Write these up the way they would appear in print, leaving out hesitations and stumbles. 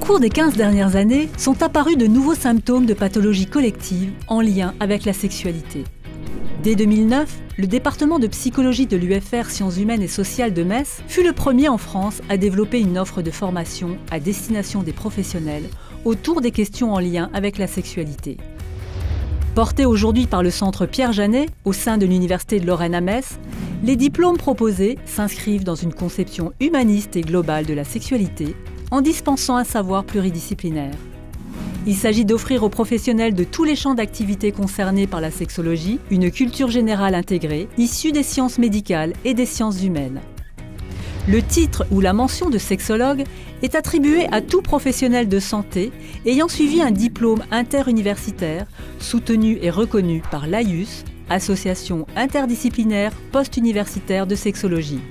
cours des 15 dernières années, sont apparus de nouveaux symptômes de pathologie collective en lien avec la sexualité. Dès 2009, le département de psychologie de l'UFR Sciences humaines et sociales de Metz fut le premier en France à développer une offre de formation à destination des professionnels autour des questions en lien avec la sexualité. Portés aujourd'hui par le centre Pierre Janet, au sein de l'Université de Lorraine à Metz, les diplômes proposés s'inscrivent dans une conception humaniste et globale de la sexualité, en dispensant un savoir pluridisciplinaire. Il s'agit d'offrir aux professionnels de tous les champs d'activité concernés par la sexologie une culture générale intégrée, issue des sciences médicales et des sciences humaines. Le titre ou la mention de sexologue est attribué à tout professionnel de santé ayant suivi un diplôme interuniversitaire soutenu et reconnu par l'AIUS, Association interdisciplinaire post-universitaire de sexologie.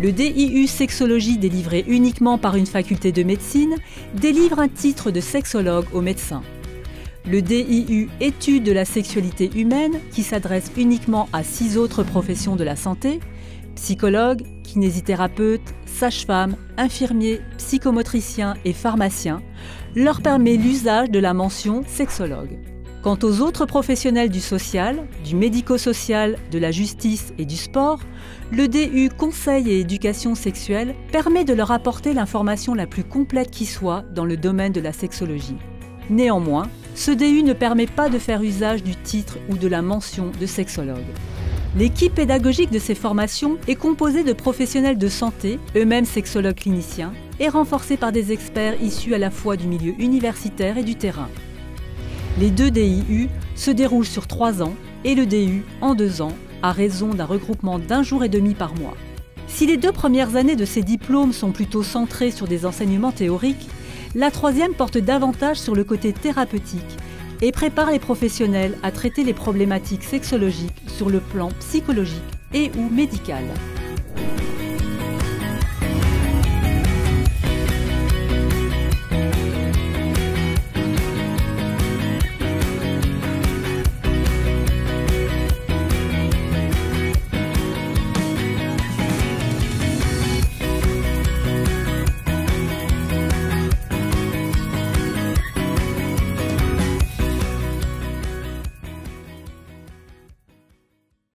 Le DIU Sexologie, délivré uniquement par une faculté de médecine, délivre un titre de sexologue aux médecins. Le DIU Études de la sexualité humaine, qui s'adresse uniquement à 6 autres professions de la santé, psychologues, kinésithérapeutes, sages-femmes, infirmiers, psychomotriciens et pharmaciens, leur permet l'usage de la mention sexologue. Quant aux autres professionnels du social, du médico-social, de la justice et du sport, le DU Conseil et éducation sexuelle permet de leur apporter l'information la plus complète qui soit dans le domaine de la sexologie. Néanmoins, ce DU ne permet pas de faire usage du titre ou de la mention de sexologue. L'équipe pédagogique de ces formations est composée de professionnels de santé, eux-mêmes sexologues cliniciens, et renforcée par des experts issus à la fois du milieu universitaire et du terrain. Les 2 DIU se déroulent sur 3 ans et le DU en 2 ans, à raison d'un regroupement d'1 jour et demi par mois. Si les 2 premières années de ces diplômes sont plutôt centrées sur des enseignements théoriques, la 3e porte davantage sur le côté thérapeutique et prépare les professionnels à traiter les problématiques sexologiques sur le plan psychologique et ou médical.